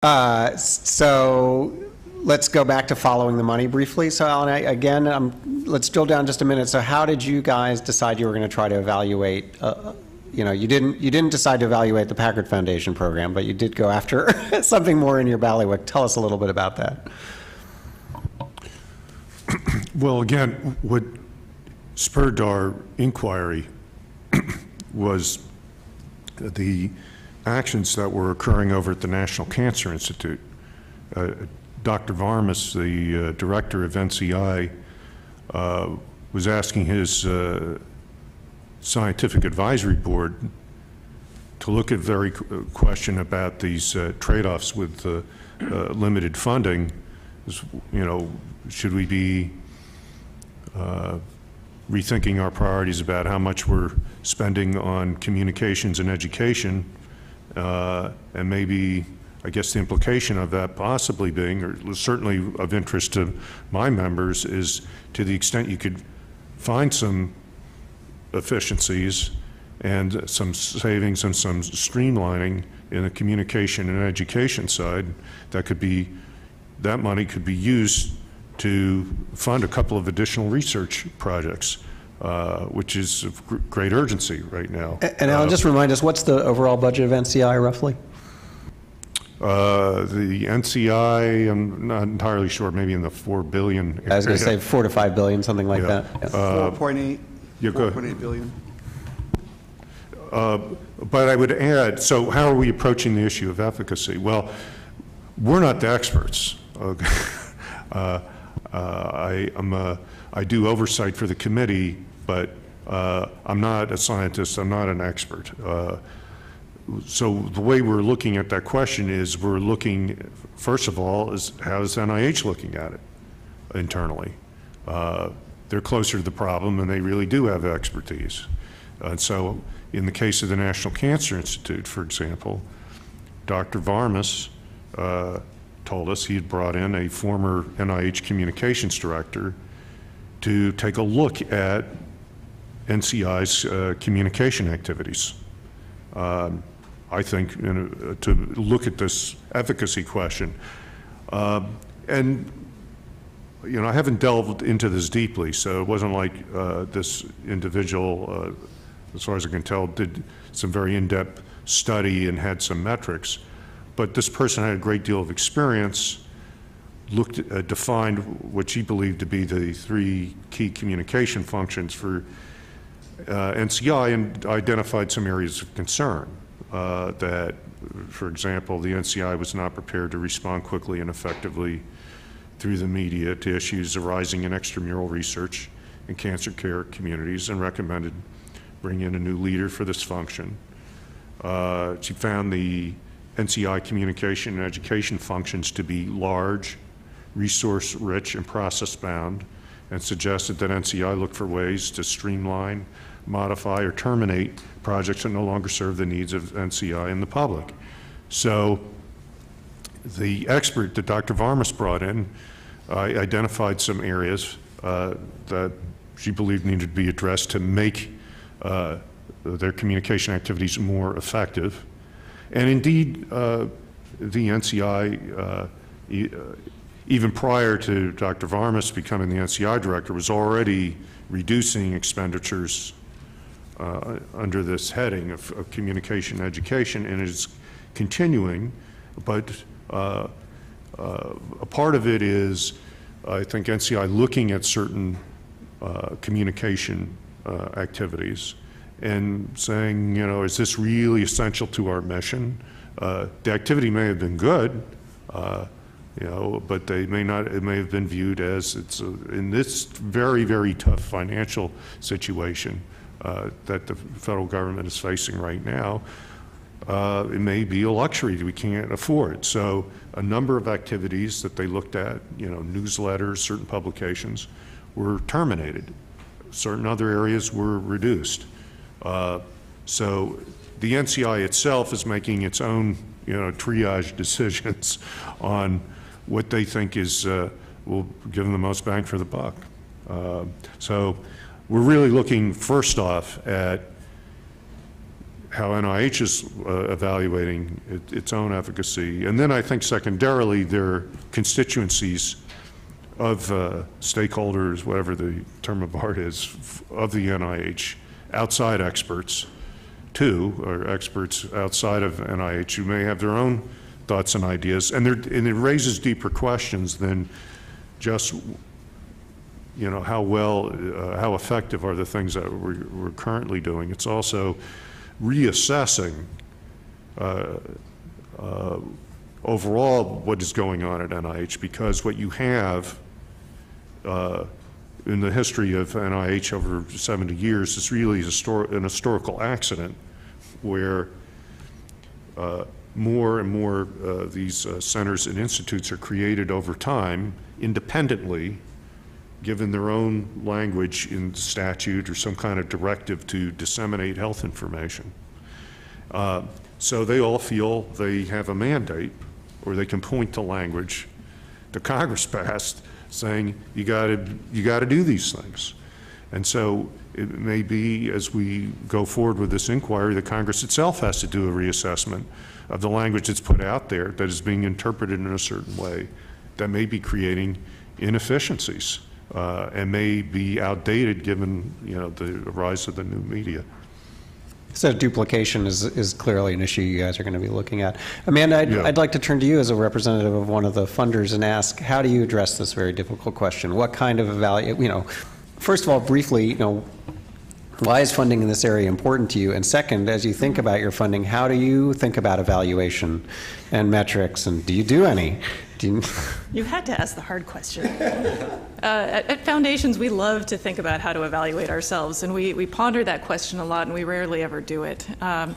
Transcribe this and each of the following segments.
So let's go back to following the money briefly. So Alan, let's drill down just a minute. So how did you guys decide you were going to try to evaluate, you didn't decide to evaluate the Packard Foundation program, but you did go after something more in your bailiwick. Tell us a little bit about that. Well, again, what spurred our inquiry was the actions that were occurring over at the National Cancer Institute. Dr. Varmus, the director of NCI, was asking his scientific advisory board to look at very question about these trade-offs with limited funding. Should we be rethinking our priorities about how much we're spending on communications and education, and maybe, I guess the implication of that possibly being, or certainly of interest to my members, is to the extent you could find some efficiencies and some savings and some streamlining in the communication and education side, that money could be used to fund a couple of additional research projects, which is of great urgency right now. And Alan, just remind us, what's the overall budget of NCI roughly? The NCI, I'm not entirely sure, maybe in the $4 billion area. I was going to say 4 to 5 billion, something like that. Yeah. 4.8. Yeah, 4.8 billion. But I would add, so how are we approaching the issue of efficacy? Well, we're not the experts. Okay. I do oversight for the committee, but I'm not a scientist, I'm not an expert. So the way we're looking at that question is we're looking, first of all, is how's NIH looking at it internally? They're closer to the problem and they really do have expertise. And so in the case of the National Cancer Institute, for example, Dr. Varmus told us he had brought in a former NIH communications director to take a look at NCI's communication activities. I think to look at this efficacy question. And I haven't delved into this deeply, so it wasn't like this individual, as far as I can tell, did some very in-depth study and had some metrics. But this person had a great deal of experience, defined what she believed to be the 3 key communication functions for NCI, and identified some areas of concern. That, for example, the NCI was not prepared to respond quickly and effectively through the media to issues arising in extramural research in cancer care communities, and recommended bringing in a new leader for this function. She found the NCI communication and education functions to be large, resource-rich, and process-bound, and suggested that NCI look for ways to streamline, modify, or terminate projects that no longer serve the needs of NCI and the public. So the expert that Dr. Varmus brought in identified some areas that she believed needed to be addressed to make their communication activities more effective. And indeed, the NCI, even prior to Dr. Varmus becoming the NCI director, was already reducing expenditures under this heading of communication education, and is continuing. But a part of it is, I think, NCI looking at certain communication activities and saying, is this really essential to our mission? The activity may have been good, but they may not. It may have been viewed as in this very, very tough financial situation that the federal government is facing right now. It may be a luxury that we can't afford. So a number of activities that they looked at, newsletters, certain publications, were terminated. Certain other areas were reduced. So the NCI itself is making its own, triage decisions on what they think is will give them the most bang for the buck. So we're really looking first off at how NIH is evaluating its own efficacy. And then I think secondarily, there are constituencies of stakeholders, whatever the term of art is, of the NIH, outside experts too, or experts outside of NIH who may have their own thoughts and ideas. And it raises deeper questions than just, how effective are the things that we're currently doing. It's also reassessing overall what is going on at NIH, because what you have in the history of NIH over 70 years is really an historical accident where more and more these centers and institutes are created over time independently, given their own language in statute or some kind of directive to disseminate health information. So they all feel they have a mandate, or they can point to language the Congress passed saying you got to do these things. And so it may be, as we go forward with this inquiry, the Congress itself has to do a reassessment of the language that's put out there that is being interpreted in a certain way that may be creating inefficiencies and may be outdated given the rise of the new media. So duplication is clearly an issue you guys are going to be looking at. Amanda, I'd like to turn to you as a representative of one of the funders and ask, how do you address this very difficult question? What kind of first of all, briefly, why is funding in this area important to you? And second, as you think about your funding, how do you think about evaluation and metrics, and do you do any? You had to ask the hard question. At Foundations, we love to think about how to evaluate ourselves, and we ponder that question a lot, and we rarely ever do it. Well,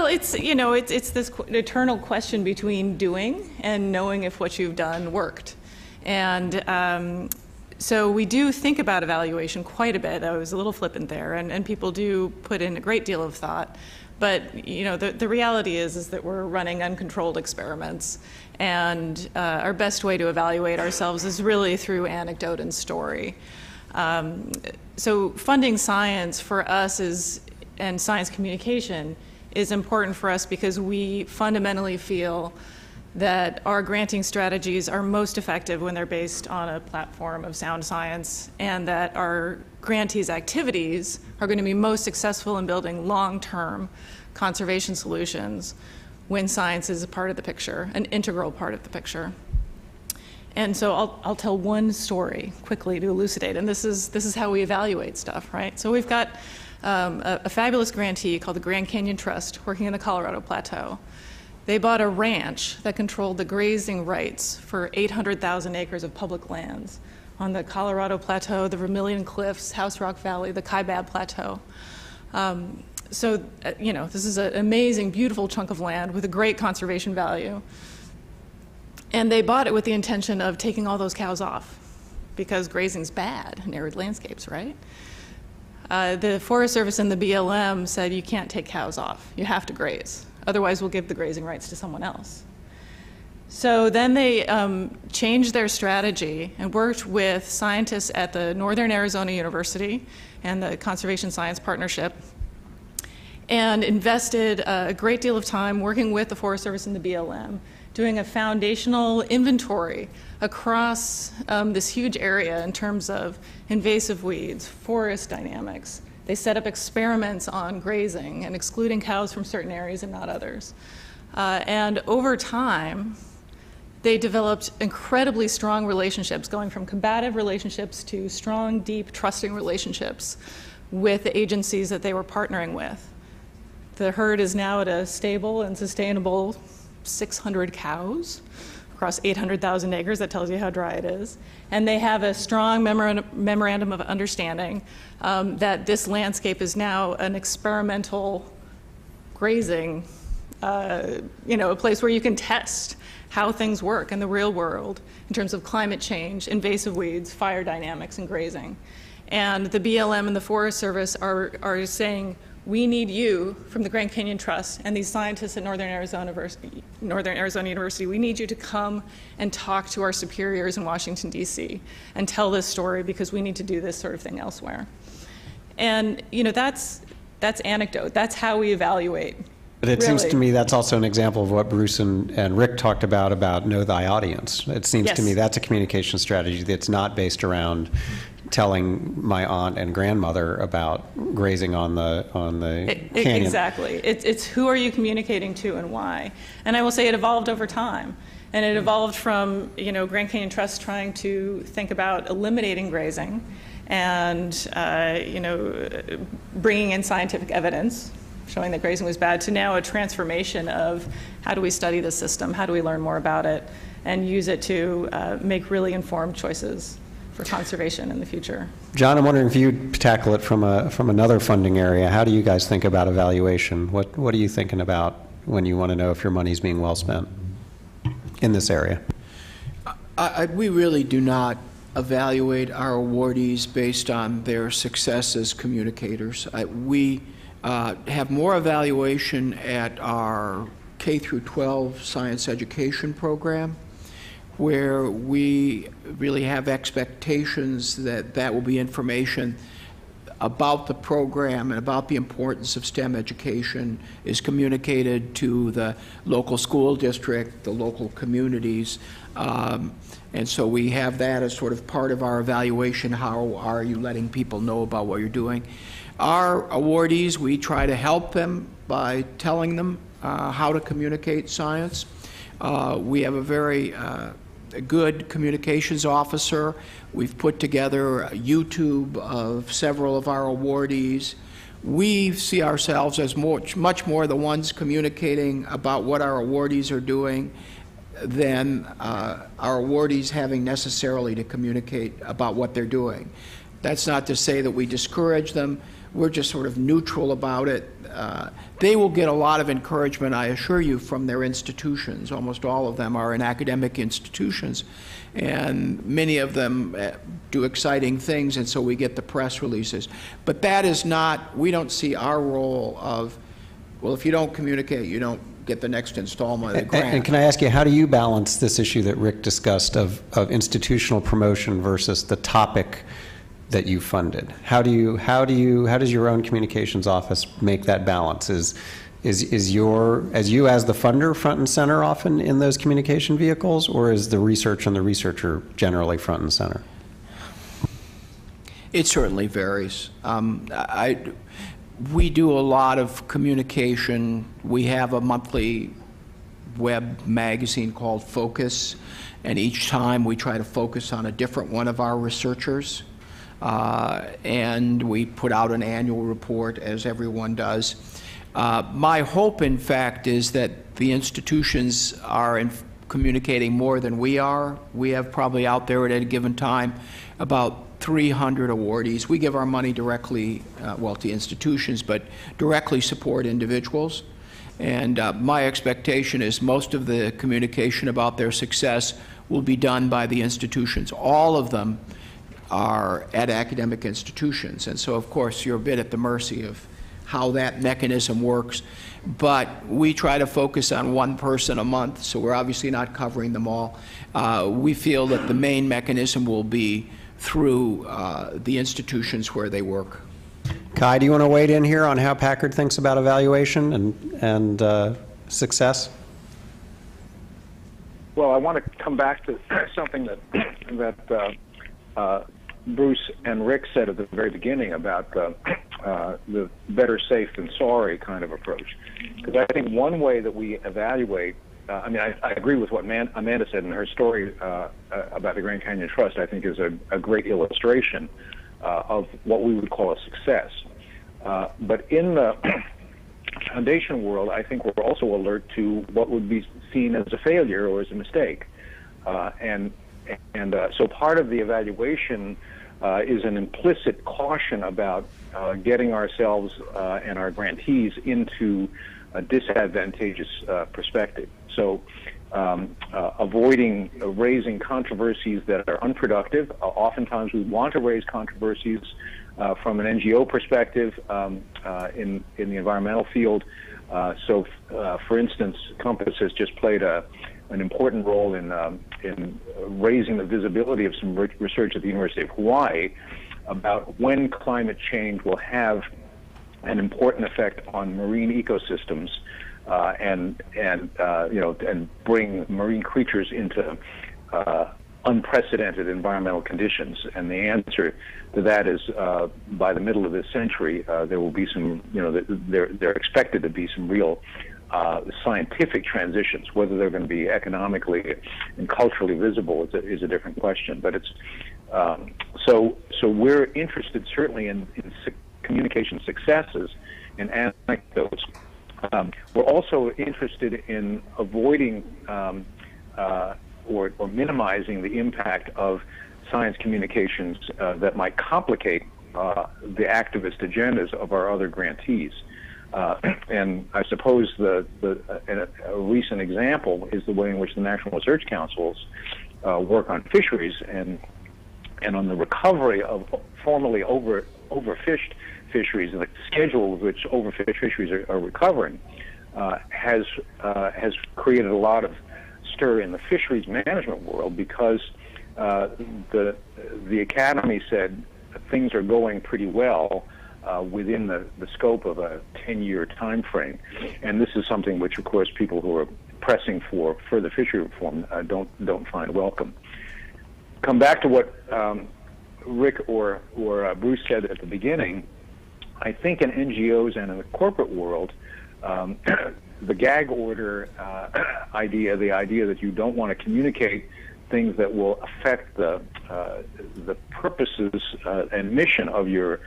it's this eternal question between doing and knowing if what you've done worked. And so we do think about evaluation quite a bit. I was a little flippant there, and people do put in a great deal of thought. But the reality is that we're running uncontrolled experiments, and our best way to evaluate ourselves is really through anecdote and story. So funding science for us and science communication is important for us because we fundamentally feel that our granting strategies are most effective when they're based on a platform of sound science, and that our grantees' activities are going to be most successful in building long-term conservation solutions when science is a part of the picture, an integral part of the picture. And so I'll tell one story quickly to elucidate, and this is how we evaluate stuff, right? So we've got a fabulous grantee called the Grand Canyon Trust working in the Colorado Plateau. They bought a ranch that controlled the grazing rights for 800,000 acres of public lands on the Colorado Plateau, the Vermilion Cliffs, House Rock Valley, the Kaibab Plateau. So, this is an amazing, beautiful chunk of land with a great conservation value. And they bought it with the intention of taking all those cows off because grazing's bad in arid landscapes, right? The Forest Service and the BLM said you can't take cows off, you have to graze. Otherwise, we'll give the grazing rights to someone else. So then they changed their strategy and worked with scientists at the Northern Arizona University and the Conservation Science Partnership and invested a great deal of time working with the Forest Service and the BLM, doing a foundational inventory across this huge area in terms of invasive weeds, forest dynamics. They set up experiments on grazing and excluding cows from certain areas and not others. And over time, they developed incredibly strong relationships, going from combative relationships to strong, deep, trusting relationships with the agencies that they were partnering with. The herd is now at a stable and sustainable 600 cows across 800,000 acres. That tells you how dry it is. And they have a strong memorandum of understanding that this landscape is now an experimental grazing, a place where you can test how things work in the real world in terms of climate change, invasive weeds, fire dynamics, and grazing. And the BLM and the Forest Service are saying, we need you from the Grand Canyon Trust and these scientists at Northern Arizona University, we need you to come and talk to our superiors in Washington, D.C. and tell this story because we need to do this sort of thing elsewhere. And, you know, that's anecdote. That's how we evaluate. But it seems Really. to me that's also an example of what Bruce and Rick talked about know thy audience. It seems to Yes. me that's a communication strategy that's not based around telling my aunt and grandmother about grazing on the canyon. Exactly. It's who are you communicating to and why. And I will say it evolved over time. And it evolved from, you know, Grand Canyon Trust trying to think about eliminating grazing and, you know, bringing in scientific evidence showing that grazing was bad, to now a transformation of how do we study the system, how do we learn more about it, and use it to make really informed choices for conservation in the future. John, I'm wondering if you'd tackle it from another funding area. How do you guys think about evaluation? What are you thinking about when you want to know if your money's being well spent in this area? We really do not evaluate our awardees based on their success as communicators. We have more evaluation at our K through 12 science education program, where we really have expectations that that will be information about the program and about the importance of STEM education is communicated to the local school district, the local communities. And so we have that as sort of part of our evaluation. How are you letting people know about what you're doing? Our awardees, we try to help them by telling them how to communicate science. We have a very good communications officer. We've put together a YouTube of several of our awardees. We see ourselves as much more the ones communicating about what our awardees are doing than our awardees having necessarily to communicate about what they're doing. That's not to say that we discourage them. We're just sort of neutral about it. They will get a lot of encouragement, I assure you, from their institutions. Almost all of them are in academic institutions, and many of them do exciting things, and so we get the press releases. But that is not, we don't see our role of, well, if you don't communicate, you don't get the next installment of the grant. And can I ask you, how do you balance this issue that Rick discussed of institutional promotion versus the topic that you funded? How does your own communications office make that balance? Is you as the funder front and center often in those communication vehicles, or is the research and the researcher generally front and center? It certainly varies. We do a lot of communication. We have a monthly web magazine called Focus, and each time we try to focus on a different one of our researchers. And we put out an annual report, as everyone does. My hope, in fact, is that the institutions are communicating more than we are. We have probably out there at any given time about 300 awardees. We give our money directly, well, to institutions, but directly support individuals. And my expectation is most of the communication about their success will be done by the institutions. All of them are at academic institutions, and so of course you're a bit at the mercy of how that mechanism works, but we try to focus on one person a month, so we're obviously not covering them all. We feel that the main mechanism will be through the institutions where they work. Kai, do you want to weigh in here on how Packard thinks about evaluation and success? Well, I want to come back to something that Bruce and Rick said at the very beginning about the better safe than sorry kind of approach. Because I think one way that we evaluate, I mean, I agree with what Amanda said, and her story about the Grand Canyon Trust, I think, is a great illustration of what we would call a success. But in the foundation world, I think we're also alert to what would be seen as a failure or as a mistake. So part of the evaluation is an implicit caution about getting ourselves and our grantees into a disadvantageous perspective. So avoiding raising controversies that are unproductive. Oftentimes we want to raise controversies from an NGO perspective in the environmental field. For instance, Compass has just played an important role in raising the visibility of some research at the University of Hawaii about when climate change will have an important effect on marine ecosystems and bring marine creatures into unprecedented environmental conditions. And the answer to that is by the middle of this century, there will be some, they're expected to be some real scientific transitions. Whether they're going to be economically and culturally visible is a different question. But it's so we're interested certainly in communication successes and anecdotes. We're also interested in avoiding or minimizing the impact of science communications that might complicate the activist agendas of our other grantees. And I suppose a recent example is the way in which the National Research Councils work on fisheries and on the recovery of formerly overfished fisheries, and the schedule with which overfished fisheries are recovering has created a lot of stir in the fisheries management world, because the Academy said things are going pretty well within the scope of a 10-year time frame, and this is something which, of course, people who are pressing for further fishery reform don't find welcome. Come back to what Rick or Bruce said at the beginning. I think in NGOs and in the corporate world, the gag order idea, the idea that you don't want to communicate things that will affect the purposes and mission of your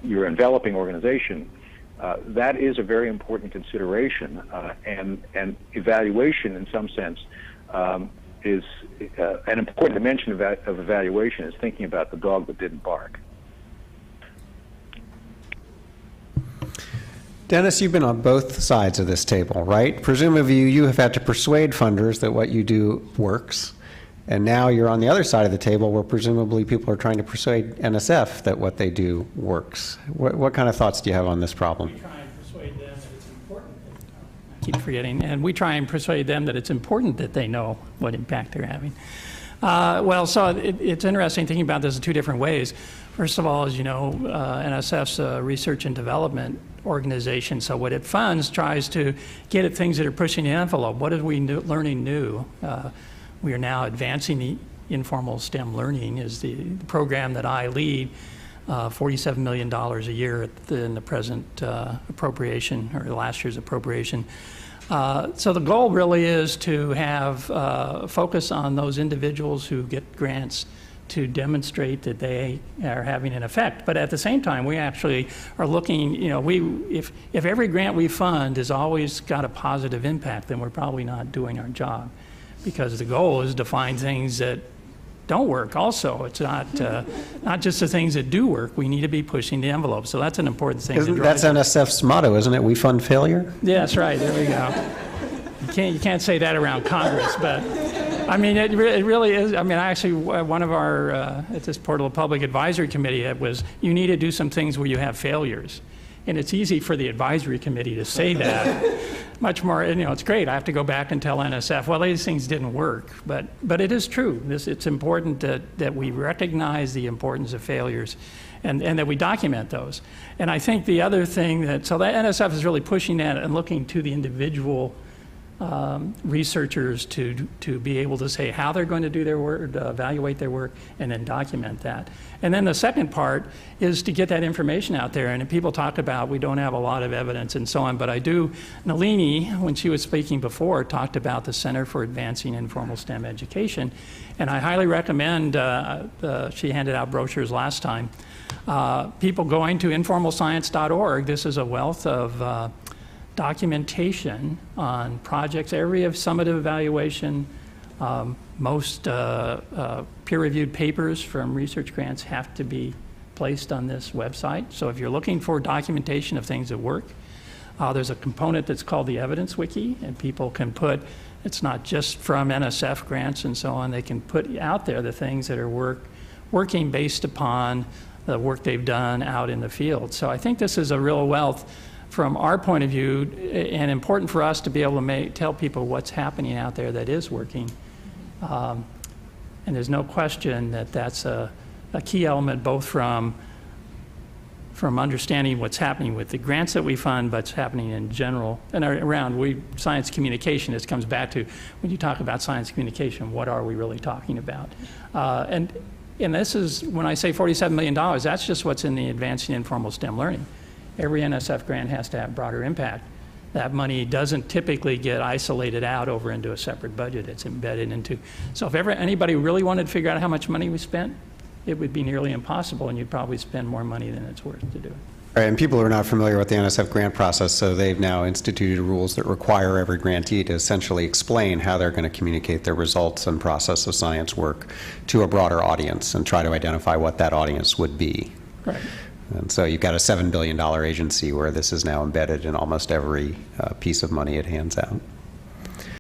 enveloping organization, that is a very important consideration, and evaluation, in some sense, is an important dimension of evaluation is thinking about the dog that didn't bark. Dennis, you've been on both sides of this table, right? Presumably you have had to persuade funders that what you do works, and now you're on the other side of the table where presumably people are trying to persuade NSF that what they do works. What kind of thoughts do you have on this problem? We try and persuade them that it's important. I keep forgetting. And we try and persuade them that it's important that they know what impact they're having. So it's interesting thinking about this in two different ways. First of all, as you know, NSF's a research and development organization, so what it funds tries to get at things that are pushing the envelope. What are we learning new? We are now advancing the informal STEM learning is the program that I lead, $47 million a year in the present appropriation, or last year's appropriation. So the goal really is to have focus on those individuals who get grants to demonstrate that they are having an effect. But at the same time, we actually are looking, if every grant we fund has always got a positive impact, then we're probably not doing our job, because the goal is to find things that don't work also. It's not just the things that do work. We need to be pushing the envelope. So that's an important thing. That's NSF's motto, isn't it? We fund failure? Yeah, that's right. There we go. You can't say that around Congress, but I mean, it really is. I mean, actually, one of our, at this Portal Public Advisory Committee, it was, you need to do some things where you have failures. And it's easy for the advisory committee to say that. Much more, it's great. I have to go back and tell NSF, well, these things didn't work. But it is true. It's important that we recognize the importance of failures and that we document those. And I think the other thing so that NSF is really pushing that and looking to the individual researchers to be able to say how they're going to do their work, evaluate their work, and then document that. And then the second part is to get that information out there. And people talk about we don't have a lot of evidence and so on, but I do. Nalini, when she was speaking before, talked about the Center for Advancing Informal STEM Education. And I highly recommend, she handed out brochures last time, people going to informalscience.org. This is a wealth of documentation on projects, every summative evaluation. Most peer-reviewed papers from research grants have to be placed on this website. So if you're looking for documentation of things that work, there's a component that's called the Evidence Wiki, and people can put, it's not just from NSF grants and so on, they can put out there the things that are working based upon the work they've done out in the field. So I think this is a real wealth from our point of view, and important for us to be able to tell people what's happening out there that is working. And there's no question that that's a a key element both from understanding what's happening with the grants that we fund, but what's happening in general and around science communication. This comes back to when you talk about science communication, what are we really talking about? And this is, when I say $47 million, that's just what's in the Advancing Informal STEM Learning. Every NSF grant has to have broader impact. That money doesn't typically get isolated out over into a separate budget. It's embedded into. So if ever anybody really wanted to figure out how much money we spent, it would be nearly impossible, and you'd probably spend more money than it's worth to do it. Right, and people who are not familiar with the NSF grant process, so they've now instituted rules that require every grantee to essentially explain how they're going to communicate their results and process of science work to a broader audience and try to identify what that audience would be. Right. And so you've got a $7 billion agency where this is now embedded in almost every piece of money it hands out.